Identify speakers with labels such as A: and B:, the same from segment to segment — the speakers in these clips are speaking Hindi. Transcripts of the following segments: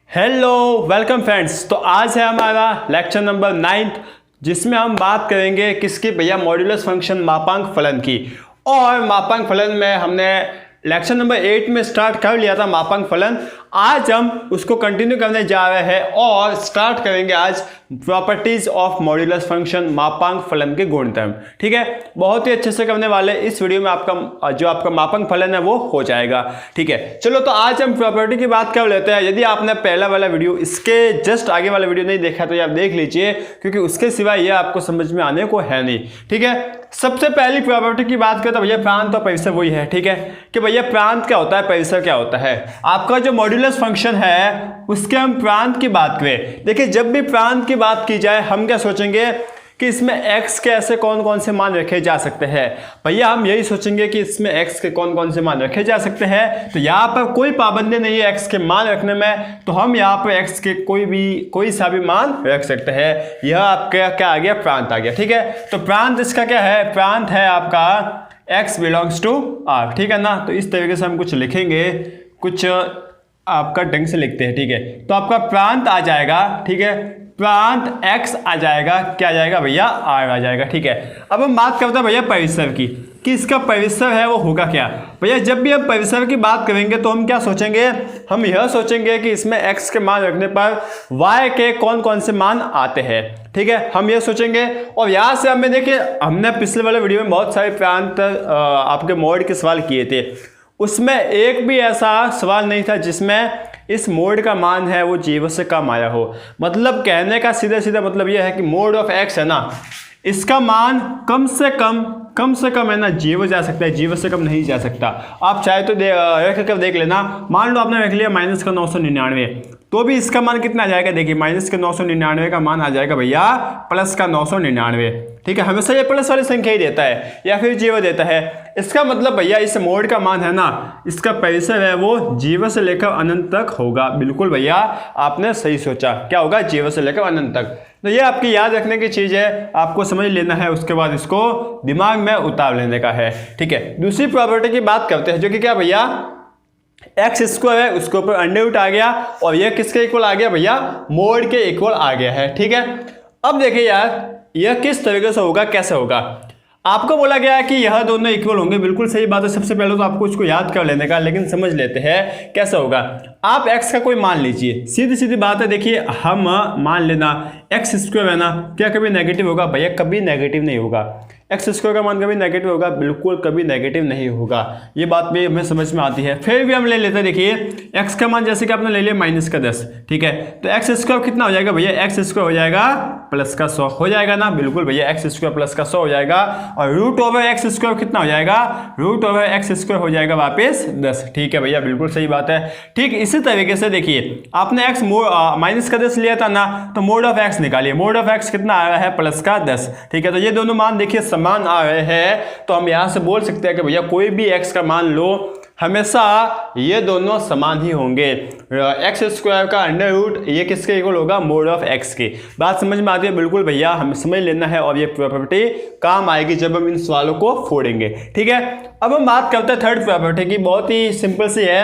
A: Hello welcome friends. तो आज है हमारा लेक्चर नंबर 9 जिसमें हम बात करेंगे किसकी भैया मॉड्यूलस फंक्शन मापांक फलन की। और मापांक फलन में हमने लेक्चर नंबर 8 में स्टार्ट कर लिया था मापांक फलन। आज हम उसको कंटिन्यू करने जा रहे हैं और स्टार्ट करेंगे आज प्रॉपर्टीज ऑफ मॉड्यूलस फंक्शन मापांक फलन के गुणधर्म। ठीक है, बहुत ही अच्छे से करने वाले इस वीडियो में आपका जो आपका मापांक फलन है वो हो जाएगा। ठीक है, चलो तो आज हम प्रॉपर्टी की बात कर लेते हैं। यदि आपने पहला वाला वीडियो इसके जस्ट आगे वाला वीडियो नहीं देखा तो आप देख लीजिए, क्योंकि उसके सिवाय ये आपको समझ में आने को है नहीं। ठीक है, सबसे पहली प्रॉपर्टी की बात करें तो भैया प्रांत और परिसर वही है। ठीक है, कि भैया प्रांत क्या होता है, परिसर क्या होता है। आपका जो मॉड्यूलस फंक्शन है उसके हम प्रांत की बात करें। देखिए, जब भी प्रांत की बात की जाए हम क्या सोचेंगे कि इसमें x के ऐसे कौन कौन से मान रखे जा सकते हैं। भैया हम यही सोचेंगे कि इसमें x के कौन कौन से मान रखे जा सकते हैं। तो यहाँ पर कोई पाबंदी नहीं है x के मान रखने में, तो हम यहाँ पर x के कोई सा भी मान रख सकते हैं। यह आपका क्या आ गया, प्रांत आ गया। ठीक है, तो प्रांत इसका क्या है, प्रांत है आपका x बिलोंग्स टू r। ठीक है ना, तो इस तरीके से हम कुछ लिखेंगे, कुछ आपका ढंग से लिखते हैं। ठीक है, तो आपका प्रांत आ जाएगा। ठीक है, प्रांत x आ जाएगा, क्या आ जाएगा भैया, r आ जाएगा। ठीक है, अब हम बात करते हैं भैया परिसर की कि इसका परिसर है वो होगा क्या। भैया जब भी हम परिसर की बात करेंगे तो हम क्या सोचेंगे, हम यह सोचेंगे कि इसमें x के मान रखने पर y के कौन कौन से मान आते हैं। ठीक है, हम ये सोचेंगे। और यहाँ से हमें देखिए, हमने पिछले वाले वीडियो में बहुत सारे प्रांत आपके मोड के सवाल किए थे, उसमें एक भी ऐसा सवाल नहीं था जिसमें इस मोड का मान है वो 0 से कम आया हो। मतलब कहने का सीधा सीधा मतलब यह है कि मोड ऑफ x है ना, इसका मान कम से कम है ना 0 जा सकता है, 0 से कम नहीं जा सकता। आप चाहे तो रख कर देख लेना। मान लो आपने रख लिया -999, तो भी इसका मान कितना आ जाएगा, देखिए -999 का मान आ जाएगा भैया +999। ठीक है, हमेशा ये प्लस वाली संख्या ही देता है या फिर 0 देता है। इसका मतलब भैया इस मोड का मान है ना, इसका परिसर है वो 0 से लेकर अनंत तक होगा। बिल्कुल भैया आपने सही सोचा, क्या होगा, 0 से लेकर अनंत तक। तो ये आपकी याद रखने की चीज़ है, आपको समझ लेना है, उसके बाद इसको दिमाग में उतार लेने का है। ठीक है, दूसरी प्रॉपर्टी की बात करते हैं जो कि क्या भैया, x² है उसके ऊपर अंडर आ गया और यह किसके इक्वल आ गया भैया, मोड के इक्वल आ गया है। ठीक है, अब देखिए यार यह किस तरीके से होगा, कैसे होगा। आपको बोला गया है कि यह दोनों इक्वल होंगे, बिल्कुल सही बात है। सबसे पहले तो आपको इसको याद कर लेने का, लेकिन समझ लेते हैं कैसे होगा। आप x का कोई मान लीजिए, सीधी सीधी बात है। देखिए हम मान लेना x² है ना, क्या कभी नेगेटिव होगा भैया, कभी नेगेटिव नहीं होगा। x² का मान कभी नेगेटिव होगा, बिल्कुल कभी नेगेटिव नहीं होगा। ये बात भी हमें समझ में आती है। फिर भी हम ले लेते हैं, देखिए x का मान जैसे कि आपने ले लिया -10। ठीक है, तो x² कितना हो जाएगा भैया, x² हो जाएगा +100 हो जाएगा ना, बिल्कुल भैया x² +100 हो जाएगा। और √x² कितना हो जाएगा, √x² हो जाएगा वापस 10। ठीक है भैया, बिल्कुल सही बात है। ठीक इसी तरीके से देखिए, आपने x -10 लिया था ना, तो मोड ऑफ x निकालिए। मोड ऑफ x कितना आ रहा है, +10। ठीक है, तो ये दोनों मान देखिए समान आ रहे हैं, तो हम यहां से बोल सकते हैं कि भैया कोई भी x का मान लो, हमेशा ये दोनों समान ही होंगे। x² का अंडर ये किसके इक्वल होगा, मोड ऑफ x की। बात समझ में आती है, बिल्कुल भैया हमें समझ लेना है, और ये प्रॉपर्टी काम आएगी जब हम इन सवालों को फोड़ेंगे। ठीक है, अब हम बात करते हैं थर्ड प्रॉपर्टी की। बहुत ही सिंपल सी है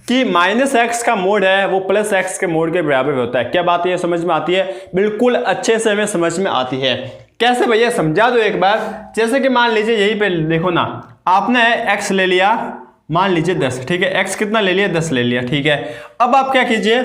A: कि -x का मोड है वो +x के मोड के बराबर होता है। क्या बात है, समझ में आती है, बिल्कुल अच्छे से हमें समझ में आती है। कैसे भैया, समझा दो एक बार। जैसे कि मान लीजिए यहीं पे देखो ना, आपने x ले लिया, मान लीजिए 10। ठीक है, x कितना ले लिया, 10 ले लिया। ठीक है, अब आप क्या कीजिए,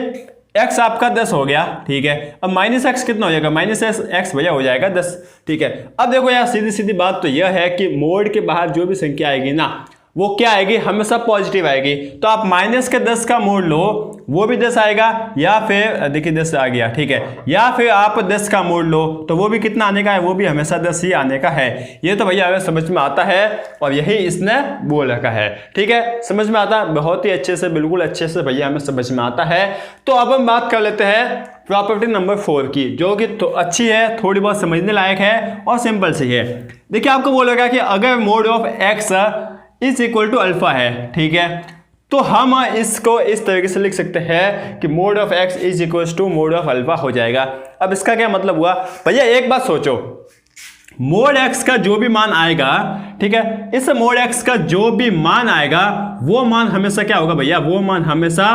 A: x आपका 10 हो गया। ठीक है, अब -x कितना हो जाएगा, -x भैया हो जाएगा 10। ठीक है, अब देखो यार सीधी सीधी बात तो यह है कि मोड के बाहर जो भी संख्या आएगी ना, वो क्या आएगी, हमेशा पॉजिटिव आएगी। तो आप -10 का मोड लो, वो भी 10 आएगा, या फिर देखिए 10 आ गया। ठीक है, या फिर आप 10 का मोड लो तो वो भी कितना आने का है, वो भी हमेशा 10 ही आने का है। ये तो भैया हमें समझ में आता है, और यही इसने बोल रखा है। ठीक है, समझ में आता है बहुत ही अच्छे से, बिल्कुल अच्छे से भैया हमें समझ में आता है। तो अब हम बात कर लेते हैं प्रॉपर्टी नंबर 4 की, जो कि तो अच्छी है, थोड़ी बहुत समझने लायक है और सिंपल सी है। देखिए आपको बोलेगा कि अगर मोड ऑफ x = अल्फा है, ठीक है, तो हम इसको इस तरीके से लिख सकते हैं कि mod of x = mode of alpha हो जाएगा। अब इसका क्या मतलब हुआ भैया, एक बात सोचो, मोड x का जो भी मान आएगा, ठीक है, इस मोड x का जो भी मान आएगा वो मान हमेशा क्या होगा भैया, वो मान हमेशा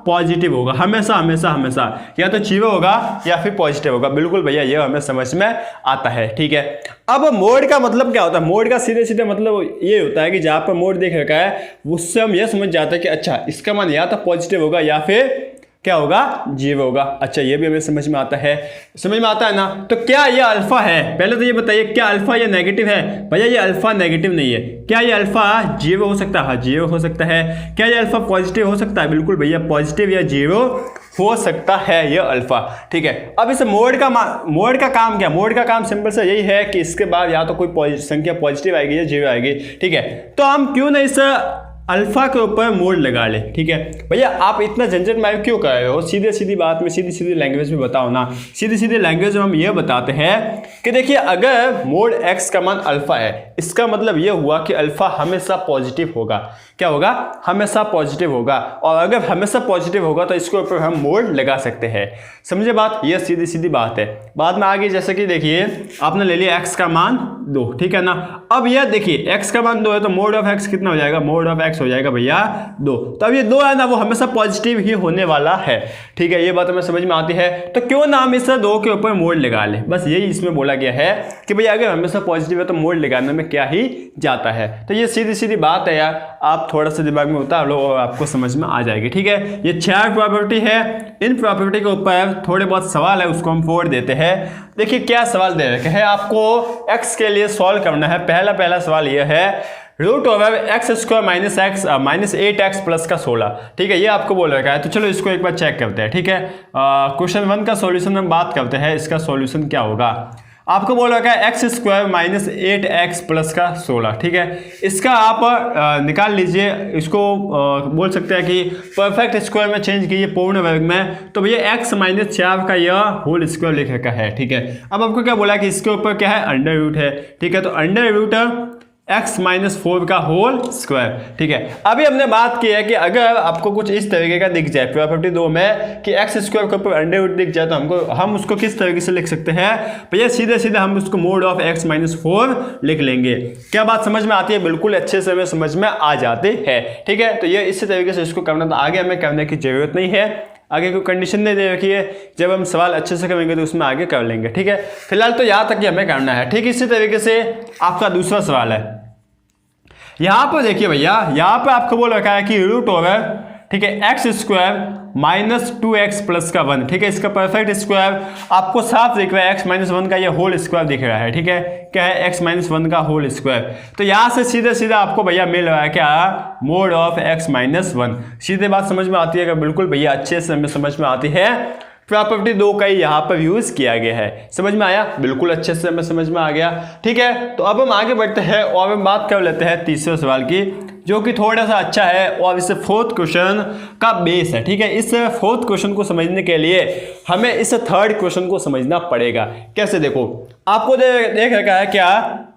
A: पॉजिटिव होगा, हमेशा हमेशा हमेशा, या तो 0 होगा या फिर पॉजिटिव होगा। बिल्कुल भैया ये हमें समझ में आता है, ठीक है। अब मोड का मतलब क्या होता है, मोड का सीधे सीधे मतलब ये होता है कि जहां पर मोड देख रखा है उससे हम ये समझ जाते हैं कि अच्छा इसका मान या तो पॉजिटिव होगा या फिर क्या होगा, 0 होगा। अच्छा ये भी हमें समझ में आता है, समझ में आता है ना। तो क्या ये अल्फा है, पहले तो ये बताइए क्या अल्फा ये नेगेटिव है? भैया ये अल्फा नेगेटिव नहीं है। क्या ये अल्फा 0 हो सकता है? हाँ 0 हो सकता है। क्या ये अल्फा पॉजिटिव हो सकता है? बिल्कुल भैया पॉजिटिव या 0 हो सकता है ये अल्फा, ठीक है। अब इस मोड का काम क्या, मोड का काम सिंपल से यही है कि इसके बाद या तो कोई संख्या पॉजिटिव आएगी या 0 आएगी, ठीक है। तो हम क्यों ना इस अल्फा के ऊपर मोड लगा ले, ठीक है। भैया आप इतना झंझट में क्यों कर रहे हो, सीधे सीधी बात में सीधी सीधी लैंग्वेज में बताओ ना। सीधी सीधी लैंग्वेज में हम ये बताते हैं कि देखिए अगर मोड x का मान अल्फा है, इसका मतलब ये हुआ कि अल्फा हमेशा पॉजिटिव होगा। क्या होगा? हमेशा पॉजिटिव होगा। और अगर हमेशा पॉजिटिव होगा तो इसके ऊपर हम मोड लगा सकते हैं। समझे बात? ये सीधी सीधी बात है। बाद में आगे जैसे कि देखिए आपने ले लिया x का मान 2, ठीक है ना। अब यह देखिए x का मान 2 है तो मोड ऑफ x कितना हो जाएगा, मोड ऑफ x हो जाएगा भैया 2। तो अब ये 2 है ना, वो हमेशा पॉजिटिव ही होने वाला है, ठीक है। ये बात हमें समझ में आती है। तो क्यों ना हम इस 2 के ऊपर मोड लगा ले, बस यही इसमें बोला गया है कि भैया अगर हमेशा पॉजिटिव है तो मोड लगाने में क्या ही जाता है। तो ये सीधी सीधी बात है यार, आप थोड़ा सा दिमाग में उतार लो और आपको समझ में आ जाएगी, ठीक है। ये 4 प्रॉपर्टी है, इन प्रॉपर्टी के ऊपर थोड़े बहुत सवाल है, उसको हम फोड़ देते हैं। देखिए क्या सवाल दे रखे हैं आपको, x के लिए सॉल्व करना है। पहला सवाल यह है root over x square minus 8x plus का 16, ठीक है। ये आपको बोल रखा है। तो चलो इसको एक बार चेक करते हैं, ठीक है। क्वेश्चन 1 का सॉल्यूशन हम बात करते हैं, इसका सॉल्यूशन क्या होगा। आपको बोल रखा है x square minus 8x plus का 16, ठीक है। इसका आप निकाल लीजिए, इसको बोल सकते हैं कि परफेक्ट स्क्वायर में चेंज कीजिए, पूर्ण वर्ग में। तो भैया x माइनस 4 का यह होल स्क्वायर लिख रखा है, ठीक है। अब आपको क्या बोला कि इसके ऊपर क्या है, अंडर रूट है, ठीक है। तो अंडर रूट x माइनस 4 का होल स्क्वायर, ठीक है। अभी हमने बात की है कि अगर आपको कुछ इस तरीके का दिख जाए प्रॉपर्टी 2 में कि x स्क्वायर के ऊपर अंडर रूट दिख जाए तो हम उसको किस तरीके से लिख सकते हैं भैया, सीधे सीधे हम उसको मोड ऑफ x माइनस 4 लिख लेंगे। क्या बात समझ में आती है? बिल्कुल अच्छे से हमें समझ में आ जाते हैं, ठीक है। तो ये इसी तरीके से इसको करना था, आगे हमें करने की जरूरत नहीं है, आगे कोई कंडीशन नहीं दे रखी है। जब हम सवाल अच्छे से करेंगे तो उसमें आगे कर लेंगे, ठीक है। फिलहाल तो यहाँ तक ही हमें करना है, ठीक। इसी तरीके से आपका दूसरा सवाल है, यहां पर देखिए भैया, यहां पर आपको बोल रखा है कि रूट ओवर, ठीक है, x square minus 2x plus का 1, ठीक है। इसका परफेक्ट स्क्वायर आपको साफ दिख रहा है, x माइनस 1 का ये होल स्क्वायर दिख रहा है, ठीक है। क्या है? x माइनस 1 का होल स्क्वायर। तो यहां से सीधे सीधा आपको भैया मिल रहा है क्या, मोड ऑफ x माइनस 1। सीधे बात समझ में आती है कि बिल्कुल भैया अच्छे से हमें समझ में आती है। प्रॉपर्टी 2 का ही यहाँ पर यूज किया गया है, समझ में आया? बिल्कुल अच्छे से हमें समझ में आ गया, ठीक है। तो अब हम आगे बढ़ते हैं और हम बात कर लेते हैं तीसरे सवाल की, जो कि थोड़ा सा अच्छा है और इस 4th क्वेश्चन का बेस है, ठीक है। इस 4th क्वेश्चन को समझने के लिए हमें इस 3rd क्वेश्चन को समझना पड़ेगा। कैसे? देखो आपको देख रखा है क्या,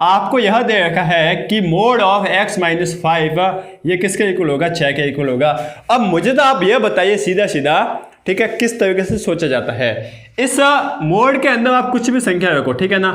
A: आपको यह दे रखा है कि मोड ऑफ x माइनस 5 ये किसके इक्वल होगा, 6 के इक्वल होगा। अब मुझे तो आप यह बताइए सीधा सीधा, ठीक है, किस तरीके से सोचा जाता है। इस मोड के अंदर आप कुछ भी संख्या रखो, ठीक है ना,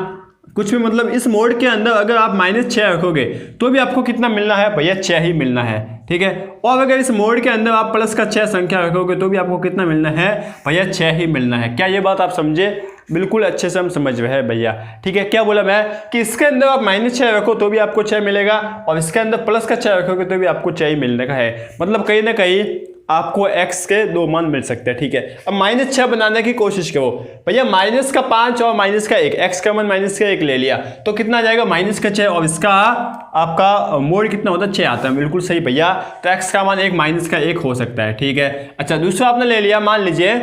A: कुछ भी मतलब इस मोड के अंदर अगर आप -6 रखोगे तो भी आपको कितना मिलना है भैया, 6 ही मिलना है, ठीक है। और अगर इस मोड के अंदर आप प्लस का 6 संख्या रखोगे तो भी आपको कितना मिलना है भैया, 6 ही मिलना है। क्या ये बात आप समझे? बिल्कुल अच्छे से हम समझ रहे हैं भैया, ठीक है। क्या बोला मैं कि इसके अंदर आप -6 रखो तो भी आपको 6 मिलेगा और इसके अंदर प्लस का 6 रखोगे तो भी आपको 6 ही मिलने का है। मतलब कहीं ना कहीं आपको x के 2 मान मिल सकते हैं, ठीक है। अब -6 बनाने की कोशिश करो भैया, -5 और -1, x का मान -1 ले लिया तो कितना आ जाएगा, -6 और इसका आपका मोड कितना होता है, 6 आता है। बिल्कुल सही भैया। तो x का मान -1 हो सकता है, ठीक है। अच्छा दूसरा आपने ले लिया, मान लीजिए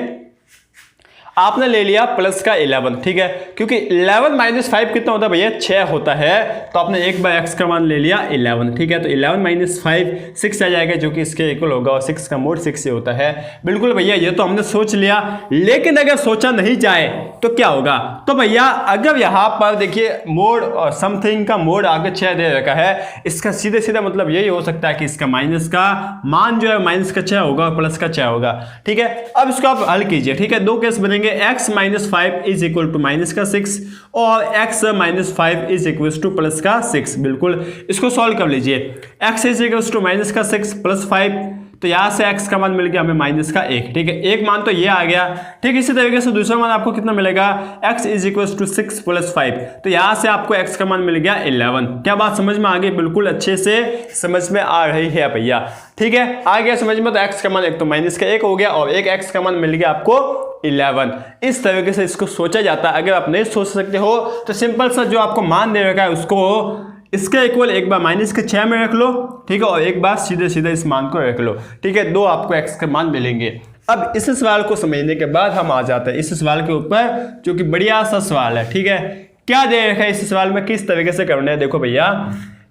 A: आपने ले लिया प्लस का 11, ठीक है, क्योंकि 11 माइनस 5 कितना होता है भैया, 6 होता है। तो आपने एक बार x का मान ले लिया 11, ठीक है। तो 11 माइनस 5 6 आ जाएगा, जो कि इसके इक्वल होगा और 6 का मोड 6 से होता है। बिल्कुल भैया ये तो हमने सोच लिया, लेकिन अगर सोचा नहीं जाए तो क्या होगा। तो भैया अगर यहाँ पर देखिए मोड और समथिंग का मोड आगे 6 दे रखा है, इसका सीधे सीधा मतलब यही हो सकता है कि इसका माइनस का मान जो है -6 होगा और प्लस का 6 होगा, ठीक है। अब इसको आप हल कीजिए, ठीक है। 2 केस बनेंगे, x minus 5 is equal to minus का 6 और x minus 5 is equal to plus का 6। बिल्कुल इसको सॉल्व कर लीजिए। x is equal to minus का 6 प्लस 5, तो यहाँ से x का मान मिल गया हमें माइनस का 1। ठीक है, एक मान तो ये आ गया। ठीक, इसी तरीके से दूसरा मान आपको कितना मिलेगा, x is equal to 6 plus 5, तो यहाँ से आपको x का मान मिल गया 11। क्या बात समझ में आ गई? बिल्कुल अच्छे से समझ में आ रही है भैया। ठीक है, आ गया समझ में। तो x का मान एक तो माइनस का 1 हो गया और एक x का मान मिल गया आपको 11। इस तरीके से इसको सोचा जाता है। अगर आप नहीं सोच सकते हो तो सिंपल सा जो आपको मान दे रखा है उसको इसके इक्वल एक बार माइनस के 6 में रख लो। ठीक है, और एक बार सीधे सीधे इस मान को रख लो। ठीक है, दो आपको x के मान मिलेंगे। अब इस सवाल को समझने के बाद हम आ जाते हैं इस सवाल के ऊपर, जो कि बढ़िया सा सवाल है। ठीक है, क्या दे रखा है इस सवाल में, किस तरीके से करना है। देखो भैया,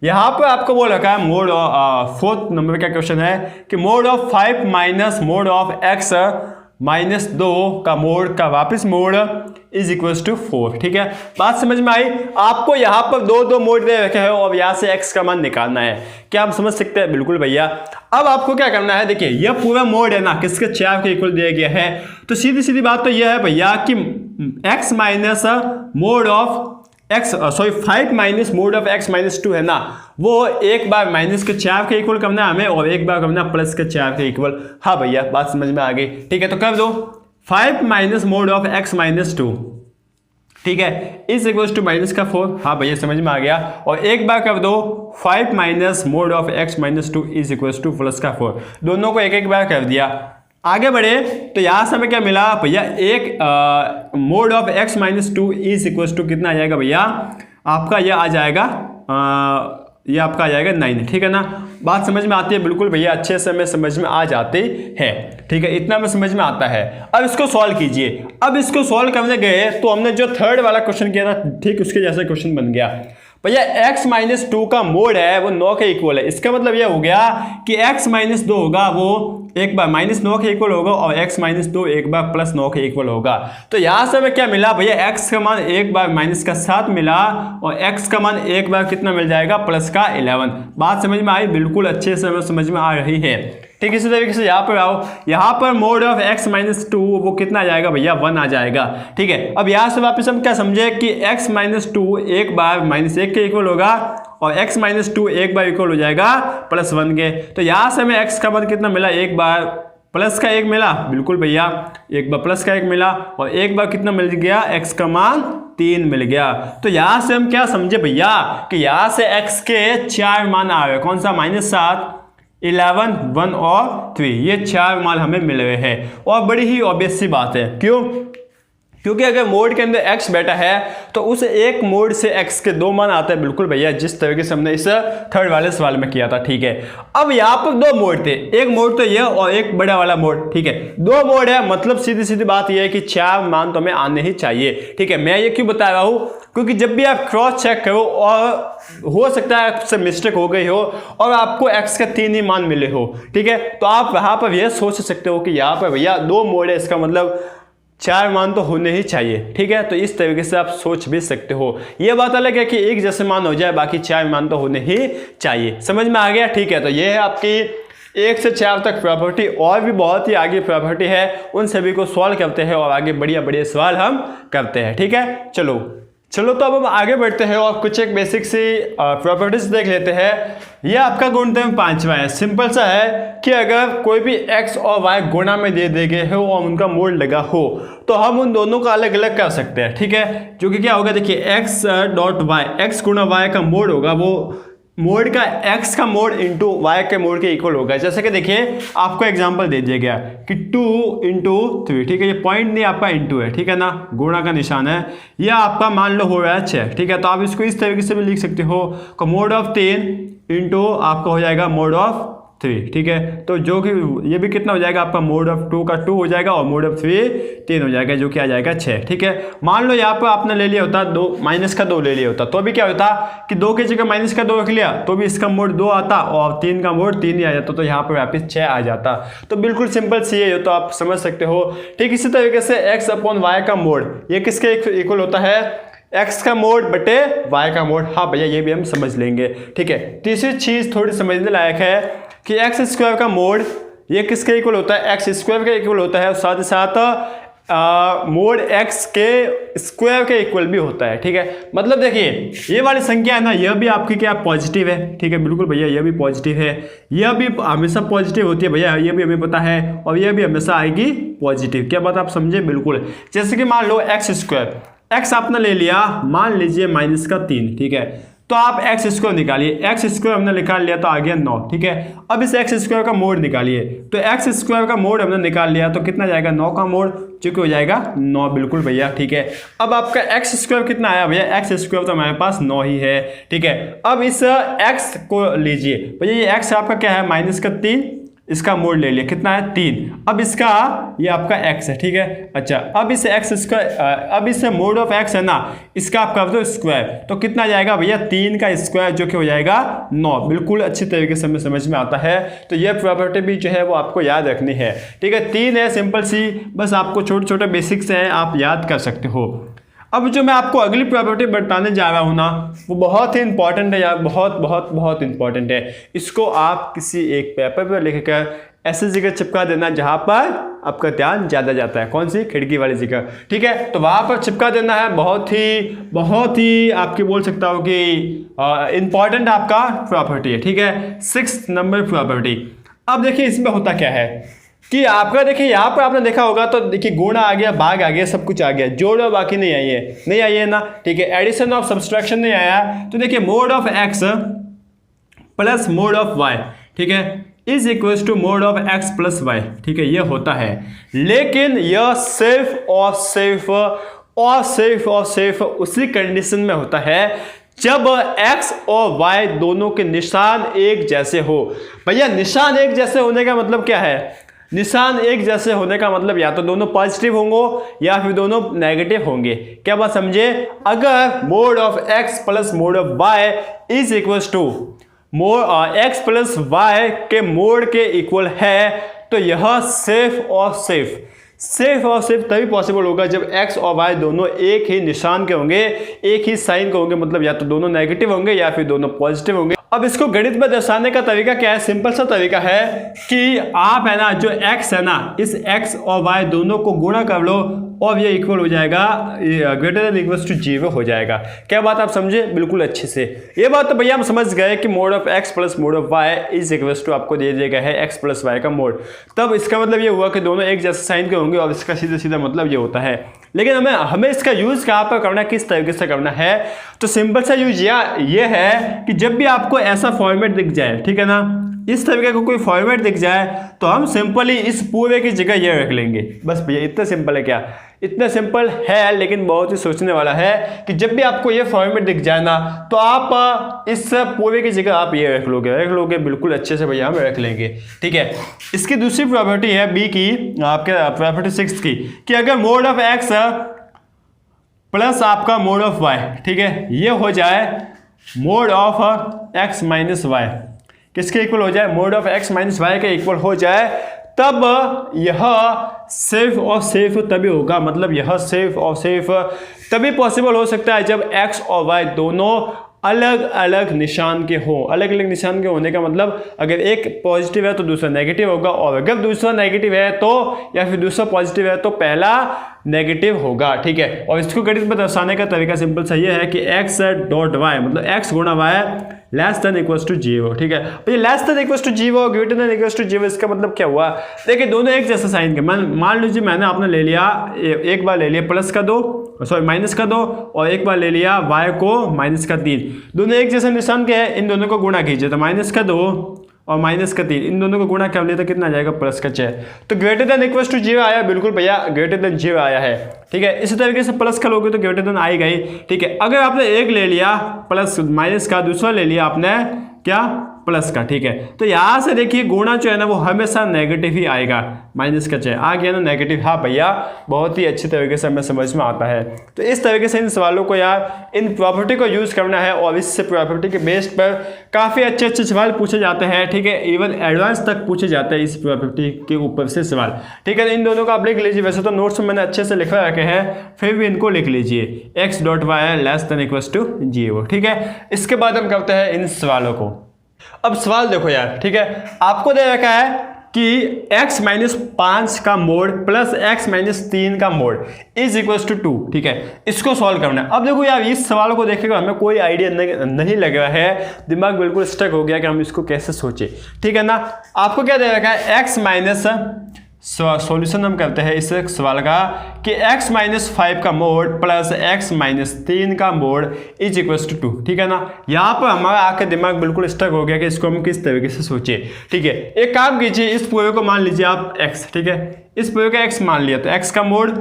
A: यहाँ पर आपको बोल रखा है मोड ऑफ 4th नंबर का क्वेश्चन है कि mod of 5 minus mode of x minus 2 का मोड का वापस मोड इज इक्वल टू 4। ठीक है, बात समझ में आई। आपको यहाँ पर दो मोड दे रखे हैं और यहाँ से x का मान निकालना है। क्या आप समझ सकते हैं? बिल्कुल भैया। अब आपको क्या करना है, देखिए यह पूरा मोड है ना, किसके 4 के इक्वल दिया गया है। तो सीधी सीधी बात तो यह है भैया कि x minus mode of x 5 minus mode of x minus 2 है ना, वो एक बार माइनस के 4 के इक्वल करना है हमें और एक बार करना प्लस के 4 के इक्वल। हाँ भैया, बात समझ में आ गई। ठीक है, तो कर दो 5 minus mode of x minus 2। ठीक है, इज इक्वल टू माइनस का 4। हाँ भैया, समझ में आ गया। और एक बार कर दो 5 minus mode of x minus 2 is equal to plus का 4। दोनों को एक एक बार कर दिया। आगे बढ़े तो यहाँ से हमें क्या मिला भैया, एक mod of x minus 2 is equal to कितना आ जाएगा भैया, आपका यह आ जाएगा ये आपका आ जाएगा 9। ठीक है ना, बात समझ में आती है? बिल्कुल भैया, अच्छे से हमें समझ में आ जाती है। ठीक है, इतना में समझ में आता है। अब इसको सॉल्व कीजिए। अब इसको सॉल्व करने गए तो हमने जो थर्ड वाला क्वेश्चन किया था, ठीक उसके जैसा क्वेश्चन बन गया भैया। x माइनस 2 का मोड है वो 9 के इक्वल है। इसका मतलब यह हो गया कि x माइनस 2 होगा वो एक बार माइनस 9 के इक्वल होगा और x माइनस 2 एक बार प्लस 9 के इक्वल होगा। तो यहां से हमें क्या मिला भैया, x का मान एक बार माइनस का 7 मिला और x का मान एक बार कितना मिल जाएगा, प्लस का 11। बात समझ में आई? बिल्कुल अच्छे से हमें समझ में आ रही है। ठीक, इसी तरीके से यहाँ पर आओ, यहाँ पर मोड ऑफ x माइनस 2 वो कितना आ जाएगा भैया, 1 आ जाएगा। ठीक है, अब यहाँ से वापस हम क्या समझे कि x माइनस 2 एक बार माइनस 1 के इक्वल होगा और x माइनस 2 एक बार इक्वल हो जाएगा प्लस 1 के। तो यहाँ से हमें x का मान कितना मिला, एक बार प्लस का 1 मिला। बिल्कुल भैया, एक बार प्लस का 1 मिला और एक बार कितना मिल गया, x का मान 3 मिल गया। तो यहाँ से हम क्या समझे भैया कि यहाँ से x के 4 मान आ रहे। कौन सा, -7, 11, 1 और 3, ये 4 मान हमें मिल रहे हैं। और बड़ी ही ऑब्वियस सी बात है, क्यों? क्योंकि अगर मोड के अंदर x बैठा है तो उस एक मोड से x के 2 मान आते हैं। बिल्कुल भैया, जिस तरीके से हमने इस थर्ड वाले सवाल में किया था। ठीक है, अब यहाँ पर 2 मोड थे, एक मोड तो यह और एक बड़ा वाला मोड। ठीक है, 2 मोड है, मतलब सीधी सीधी बात यह है कि 4 मान तो हमें आने ही चाहिए। ठीक है, मैं ये क्यों बता रहा हूँ, क्योंकि जब भी आप क्रॉस चेक करो और हो सकता है आपसे मिस्टेक हो गई हो और आपको x के 3 ही मान मिले हो। ठीक है, तो आप वहां पर यह सोच सकते हो कि यहाँ पर भैया 2 मोड है, इसका मतलब 4 मान तो होने ही चाहिए। ठीक है, तो इस तरीके से आप सोच भी सकते हो। यह बात अलग है कि एक जैसे मान हो जाए, बाकी 4 मान तो होने ही चाहिए। समझ में आ गया? ठीक है, तो ये है आपकी 1 से 4 तक प्रॉपर्टी। और भी बहुत ही आगे प्रॉपर्टी है, उन सभी को सॉल्व करते हैं और आगे बढ़िया बढ़िया सवाल हम करते हैं। ठीक है, चलो तो अब हम आगे बढ़ते हैं और कुछ एक बेसिक सी प्रॉपर्टीज देख लेते हैं। यह आपका गुणधर्म 5वां है। सिंपल सा है कि अगर कोई भी x और y गुणा में दे गए हो और उनका मोड लगा हो तो हम उन दोनों का अलग अलग कर सकते हैं। ठीक है, जो कि क्या होगा, देखिए x डॉट y, x गुणा y का मोड होगा वो मोड का x का मोड इंटू y के मोड के इक्वल होगा। जैसे कि देखिए आपको एग्जांपल दे दिया गया कि 2 इंटू 3। ठीक है, ये पॉइंट नहीं, आपका इंटू है। ठीक है ना, गुणा का निशान है। यह आपका मान लो हो रहा है 6। ठीक है, तो आप इसको इस तरीके से भी लिख सकते हो कि मोड ऑफ 3 इंटू आपका हो जाएगा मोड ऑफ 3। ठीक है, तो जो कि ये भी कितना हो जाएगा, आपका मोड ऑफ 2 का 2 हो जाएगा और मोड ऑफ 3 हो जाएगा, जो कि आ जाएगा 6। ठीक है, मान लो यहाँ पर आपने ले लिया होता 2 माइनस का 2 ले लिया होता, तो भी क्या होता कि 2 की जगह माइनस का 2 रख लिया तो भी इसका मोड 2 आता और 3 का मोड 3 ही आ जाता, तो यहाँ पर वापिस 6 आ जाता। तो बिल्कुल सिंपल सी है, तो आप समझ सकते हो। ठीक, इसी तरीके से x अपॉन y का मोड ये किसके इक्वल होता है, x का मोड बटे y का मोड। हाँ भैया, ये भी हम समझ लेंगे। ठीक है, तीसरी चीज थोड़ी समझने लायक है कि x स्क्वायर का मोड ये किसके इक्वल होता है, x स्क्वायर के इक्वल होता है। साथ ही साथ मोड एक्स के स्क्वायर के इक्वल भी होता है। ठीक है, मतलब देखिए ये वाली संख्या है ना, यह भी आपकी क्या पॉजिटिव है। ठीक है, बिल्कुल भैया, यह भी पॉजिटिव है, यह भी हमेशा पॉजिटिव होती है भैया, यह भी हमें पता है, और यह भी हमेशा आएगी पॉजिटिव। क्या बात आप समझे? बिल्कुल। जैसे कि मान लो एक्स स्क्वायर, एक्स आपने ले लिया मान लीजिए -3। ठीक है, तो आप एक्स स्क्वायर निकालिए, एक्स स्क्वायर हमने निकाल लिया तो आ गया 9। ठीक है, अब इस एक्स स्क्वायर का मोड निकालिए, तो एक्स स्क्वायर का मोड हमने निकाल लिया तो कितना जाएगा? 9 का मोड, जो कि हो जाएगा 9। बिल्कुल भैया, ठीक है। अब आपका एक्स स्क्वायर कितना आया भैया? एक्स स्क्वायर तो हमारे पास 9 ही है। ठीक है, अब इस एक्स को लीजिए भैया, ये एक्स आपका क्या है? -3, इसका मोड ले लिया, कितना है? 3। अब इसका ये आपका x है। ठीक है, अच्छा, अब इस एक्स स्क्वायर, अब इस मोड ऑफ x है ना, इसका आप कर दो स्क्वायर, तो कितना जाएगा भैया? 3 का स्क्वायर, जो कि हो जाएगा 9। बिल्कुल अच्छी तरीके से हमें समझ में आता है। तो ये प्रॉपर्टी भी जो है वो आपको याद रखनी है। ठीक है, 3 है, सिंपल सी, बस आपको छोटे छोटे बेसिक्स हैं, आप याद कर सकते हो। अब जो मैं आपको अगली प्रॉपर्टी बताने जा रहा हूँ ना, वो बहुत ही इंपॉर्टेंट है यार, बहुत बहुत बहुत इंपॉर्टेंट है। इसको आप किसी एक पेपर पर लिखकर ऐसी जगह चिपका देना जहाँ पर आपका ध्यान ज़्यादा जाता है। कौन सी? खिड़की वाली जगह। ठीक है, तो वहाँ पर चिपका देना है। बहुत ही आपकी बोल सकता हूँ कि इंपॉर्टेंट आपका प्रॉपर्टी है। ठीक है, 6 नंबर प्रॉपर्टी। अब देखिए इसमें होता क्या है कि आपका देखिए यहाँ पर आपने देखा होगा, तो देखिए गुणा आ गया, भाग आ गया, सब कुछ आ गया, जोड़ और बाकी नहीं आई है ना। ठीक है, एडिशन ऑफ सब्सट्रैक्शन नहीं आया। तो देखिए mod of x plus mod of y, ठीक है, is equal to mod of x plus y. ठीक है, ये होता है, लेकिन यह सिर्फ उसी कंडीशन में होता है जब x और y दोनों के निशान एक जैसे हो। भैया निशान एक जैसे होने का मतलब क्या है? निशान एक जैसे होने का मतलब या तो दोनों पॉजिटिव होंगे या फिर दोनों नेगेटिव होंगे। क्या बात समझे? अगर mod of x plus mod of y is equal to x plus y के मोड के इक्वल है, तो यह सिर्फ और सिर्फ तभी पॉसिबल होगा जब x और y दोनों एक ही निशान के होंगे, एक ही साइन के होंगे, मतलब या तो दोनों नेगेटिव होंगे या फिर दोनों पॉजिटिव होंगे। अब इसको गणित में दर्शाने का तरीका क्या है? सिंपल सा तरीका है कि आप है ना, जो x है ना, इस x और y दोनों को गुणा कर लो और ये इक्वल हो जाएगा, ग्रेटर देन इक्वल टू 0 हो जाएगा। क्या बात आप समझे? बिल्कुल अच्छे से। ये बात तो भैया हम समझ गए कि mod of x plus mod of y is equal to आपको दे दिया गया है x प्लस y का मोड। तब इसका मतलब ये हुआ कि दोनों एक जैसे साइन के होंगे, और इसका सीधा सीधा मतलब ये होता है। लेकिन हमें इसका यूज कहाँ पर करना है, किस तरीके से करना है? तो सिंपल सा यूज ये है कि जब भी आपको ऐसा फॉर्मेट दिख जाए, ठीक है ना, इस तरीके का कोई फॉर्मेट दिख जाए, तो हम सिंपली इस पूरे की जगह ये रख लेंगे। बस भैया इतना सिंपल है। क्या इतना सिंपल है, लेकिन बहुत ही सोचने वाला है कि जब भी आपको ये फॉर्मेट दिख जाए ना, तो आप इस पूरे की जगह आप ये रख लोगे बिल्कुल अच्छे से भैया हम रख लेंगे। ठीक है, इसकी दूसरी प्रॉपर्टी है बी की, आपके प्रॉपर्टी 6 की, कि अगर मोड ऑफ एक्स प्लस आपका मोड ऑफ वाई, ठीक है, ये हो जाए mod of x minus y, किसके इक्वल हो जाए? Mod of x minus y के इक्वल हो जाए, तब यह सिर्फ और सिर्फ तभी होगा, मतलब यह सिर्फ और सिर्फ तभी पॉसिबल हो सकता है जब x और y दोनों अलग अलग निशान के हो। अलग अलग निशान के होने का मतलब अगर एक पॉजिटिव है तो दूसरा नेगेटिव होगा, और अगर दूसरा नेगेटिव है तो, या फिर दूसरा पॉजिटिव है तो पहला नेगेटिव होगा। ठीक है, और इसको गणित में दर्शाने का तरीका सिंपल सा ये है कि x डॉट वाई, मतलब x गुणा y less than equal to 0। ठीक है, तो ये less than equal to 0, greater than equal to 0, इसका मतलब क्या हुआ? देखिए दोनों एक जैसा साइन के, मान लीजिए मैंने आपने ले लिया, एक बार ले लिया प्लस का 2, सॉरी माइनस का 2, और एक बार ले लिया y को माइनस का 3, दोनों एक जैसे निशान के हैं, इन दोनों को गुणा कीजिए, तो माइनस का 2 और माइनस का 3, इन दोनों को गुणा कर लिया तो कितना आ जाएगा? प्लस का 6। तो ग्रेटर देन इक्वल टू 0 आया, बिल्कुल भैया ग्रेटर देन 0 आया है। ठीक है, इसी तरीके से प्लस का लोगे तो ग्रेटर देन आएगा ही। ठीक है, अगर आपने एक ले लिया प्लस माइनस का, दूसरा ले लिया आपने क्या? प्लस का। ठीक है, तो यहाँ से देखिए गुणा जो है ना वो हमेशा नेगेटिव ही आएगा। माइनस का 6 आ गया ना नेगेटिव। हाँ भैया बहुत ही अच्छी तरीके से हमें समझ में आता है। तो इस तरीके से इन सवालों को यार, इन प्रॉपर्टी को यूज करना है, और इससे प्रॉपर्टी के बेस पर काफ़ी अच्छे अच्छे सवाल पूछे जाते हैं। ठीक है, इवन एडवांस तक पूछे जाते हैं इस प्रॉपर्टी के ऊपर से सवाल। ठीक है, इन दोनों को आप लिख लीजिए। वैसे तो नोट्स में मैंने अच्छे से लिखा रखे हैं, फिर भी इनको लिख लीजिए, x dot y less than equal to 0। ठीक है, इसके बाद हम करते हैं इन सवालों को। अब सवाल देखो यार, ठीक है, आपको दे रखा है कि x-5 का मोड प्लस x-3 का मोड इज इक्वल टू 2, ठीक है। इसको सॉल्व करना है। अब देखो यार, इस सवाल को देखेगा हमें कोई आइडिया नहीं लग रहा है, दिमाग बिल्कुल स्टक हो गया कि हम इसको कैसे सोचे, ठीक है ना। आपको क्या दे रखा है, x- सॉल्यूशन हम करते हैं इस सवाल का कि x-5 का मोड प्लस x-3 का मोड इज इक्वल टू 2, ठीक है ना। यहाँ पर हमारा आके दिमाग बिल्कुल स्टक हो गया कि इसको हम किस तरीके से सोचे, ठीक है। एक काम कीजिए, इस पूरे को मान लीजिए आप x, ठीक है। इस पूरे का x मान लिया तो x का मोड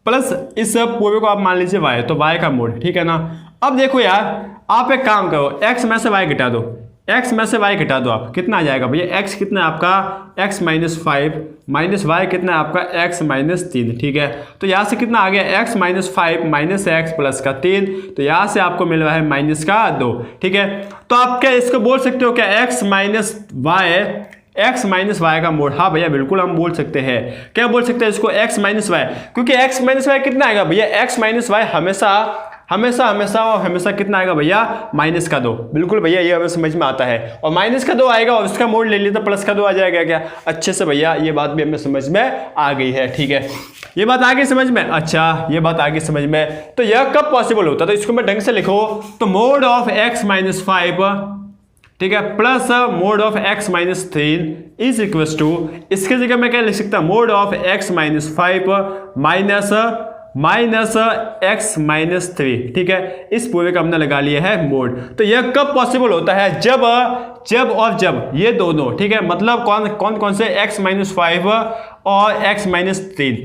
A: प्लस इस पूरे को आप मान लीजिए y, तो y का मोड, ठीक है ना। अब देखो यार, आप एक काम करो, x में से y घटा दो, x में से y घटा दो, आप कितना आ जाएगा भैया, x कितना है आपका x-5 माइनस y कितना है आपका x-3, ठीक है। तो यहाँ से कितना आ गया, x-5 माइनस x प्लस का 3, तो यहाँ से आपको मिल रहा है माइनस का 2, ठीक है। तो आप क्या इसको बोल सकते हो क्या, x-y का मोड, हाँ भैया बिल्कुल हम बोल सकते हैं। क्या बोल सकते हैं इसको, x-y, क्योंकि x-y कितना आएगा भैया, x-y हमेशा कितना आएगा भैया, माइनस का 2, बिल्कुल भैया ये हमें समझ में आता है। और माइनस का 2 आएगा और उसका मोड ले लिया तो प्लस का 2 आ जाएगा क्या, अच्छे से भैया ये बात भी हमें समझ में आ गई है, ठीक है। ये बात आ गई समझ में, अच्छा ये बात आ गई समझ में। तो यह कब पॉसिबल होता है, तो इसको मैं ढंग से लिखो, तो मोड ऑफ x-5, ठीक है, plus mod of x-3 is equal to, इसके जगह मैं क्या लिख सकता हूं, mode of x-5 minus x-3, ठीक है। इस पूरे का हमने लगा लिया है मोड। तो यह कब पॉसिबल होता है, जब ये दोनों, ठीक है, मतलब कौन से x-5 और x-3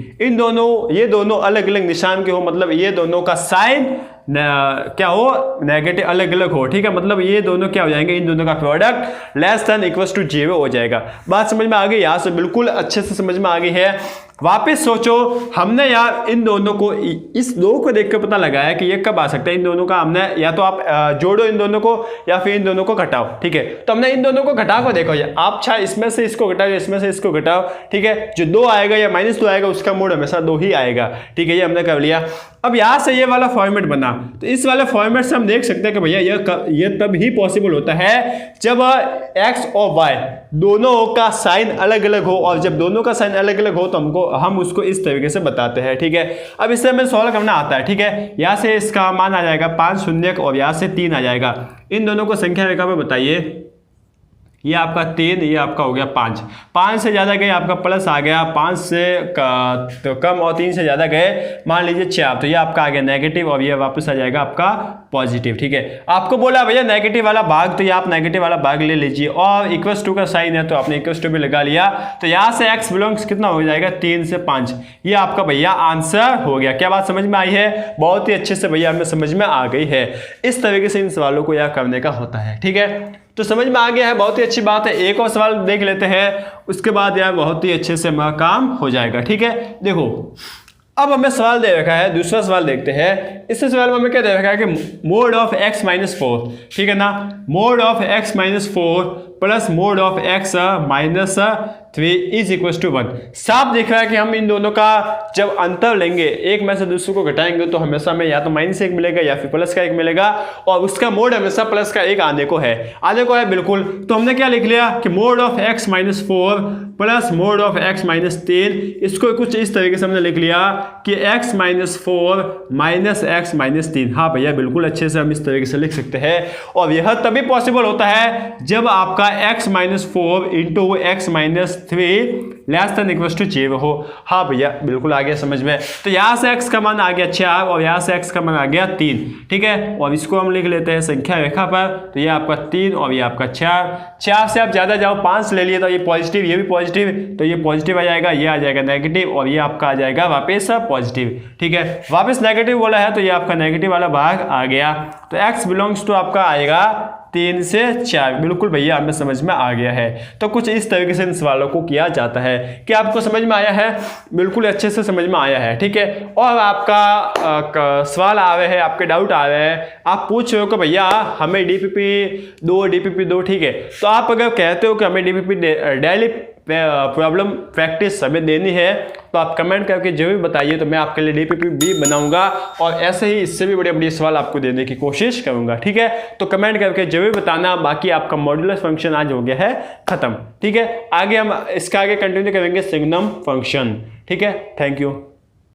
A: ये दोनों अलग अलग निशान के हो, मतलब ये दोनों का साइन क्या हो, नेगेटिव अलग अलग हो, ठीक है। मतलब ये दोनों क्या हो जाएंगे, इन दोनों का product less than equal to 0 हो जाएगा। बात समझ में आ गई, यहाँ से बिल्कुल अच्छे से समझ में आ गई है। वापस सोचो, हमने यार इन दोनों को, इस दो को देख कर पता लगाया कि ये कब आ सकता है। इन दोनों का हमने, या तो आप जोड़ो इन दोनों को या फिर इन दोनों को घटाओ, ठीक है। तो हमने इन दोनों को घटा को देखो, आप चाहे इसमें से इसको घटाओ, इसमें से इसको घटाओ, ठीक है। जो 2 आएगा या -2 आएगा उसका मोड हमेशा 2 ही आएगा, ठीक है। ये हमने कर लिया। अब यहाँ से ये वाला फॉर्मेट बना, तो इस वाले फॉर्मेट से हम देख सकते हैं कि भैया ये तब ही पॉसिबल होता है जब x और y दोनों का साइन अलग अलग हो, और जब दोनों का साइन अलग अलग हो तो हम उसको इस तरीके से बताते हैं, ठीक है। अब इससे हमें सॉल्व करना आता है, ठीक है। यहाँ से इसका मान आ जाएगा 5 शून्य और यहाँ से 3 आ जाएगा। इन दोनों को संख्या रेखा में बताइए, ये आपका 3, ये आपका हो गया 5, 5 से ज़्यादा गए आपका प्लस आ गया, 5 से तो कम और 3 से ज़्यादा गए मान लीजिए 4, तो ये आपका आ गया नेगेटिव और ये वापस आ जाएगा आपका पॉजिटिव, ठीक है। आपको बोला भैया नेगेटिव वाला भाग, तो ये आप नेगेटिव वाला भाग ले लीजिए, और इक्वल्स टू का साइन है तो आपने इक्वल्स टू भी लगा लिया। तो यहाँ से x बिलोंग्स कितना हो जाएगा, 3 से 5, ये आपका भैया आंसर हो गया। क्या बात समझ में आई है, बहुत ही अच्छे से भैया हमें समझ में आ गई है। इस तरीके से इन सवालों को यह करने का होता है, ठीक है। तो समझ में आ गया है, बहुत ही अच्छी बात है। एक और सवाल देख लेते हैं, उसके बाद यार बहुत ही अच्छे से हमारा काम हो जाएगा, ठीक है। देखो अब हमें सवाल दे रखा है, दूसरा सवाल देखते हैं। इस सवाल में हमें क्या दे रखा है कि मोड ऑफ x-4, ठीक है ना, mod of x-4 plus mod of x-3 is equal to 1। साफ दिख रहा है कि हम इन दोनों का जब अंतर लेंगे, एक में से दूसरे को घटाएंगे, तो हमेशा हमें या तो -1 मिलेगा या फिर प्लस का 1 मिलेगा, और उसका मोड हमेशा प्लस का 1 आने को है बिल्कुल। तो हमने क्या लिख लिया कि mod of x-4 plus mod of x-3, इसको कुछ इस तरीके से हमने लिख लिया कि x-4 माइनस x-3। हाँ भैया बिल्कुल अच्छे से हम इस तरीके से लिख सकते हैं, और यह तभी पॉसिबल होता है जब आपका x-4 into x-3 less than equal to 0 हो। हाँ भैया बिल्कुल आ गया समझ में। तो यहाँ से x का मान आ गया 4 और यहाँ से x का मान आ गया 3, ठीक है। और इसको हम लिख लेते हैं संख्या रेखा पर, तो ये आपका 3 और ये आपका 4 से आप ज्यादा जाओ 5 ले लिए तो ये पॉजिटिव, ये भी पॉजिटिव, तो ये पॉजिटिव आ जाएगा, ये आ जाएगा नेगेटिव, और ये आपका आ जाएगा वापस पॉजिटिव, ठीक है। वापस नेगेटिव बोला है तो ये आपका नेगेटिव वाला भाग आ गया। तो x बिलोंग्स टू आपका आएगा 3 से 4, बिल्कुल भैया हमें समझ में आ गया है। तो कुछ इस तरीके से इन सवालों को किया जाता है। क्या आपको समझ में आया है, बिल्कुल अच्छे से समझ में आया है, ठीक है। और आपका सवाल आ रहे हैं, आपके डाउट आ रहे हैं, आप पूछ रहे हो कि भैया हमें DPP 2, ठीक है। तो आप अगर कहते हो कि हमें DPP डेली प्रॉब्लम प्रैक्टिस हमें देनी है, तो तो आप कमेंट करके जरूर बताइए, तो मैं आपके लिए डीपीपी भी बनाऊंगा और ऐसे ही इससे भी बड़े बड़े सवाल आपको देने की कोशिश करूंगा। ठीक है, तो कमेंट करके जरूर बताना। बाकी आपका मॉड्यूलस फंक्शन आज हो गया है खत्म। ठीक है, आगे हम इसका आगे कंटिन्यू करेंगे सिग्नम फंक्शन। ठीक है, थैंक यू।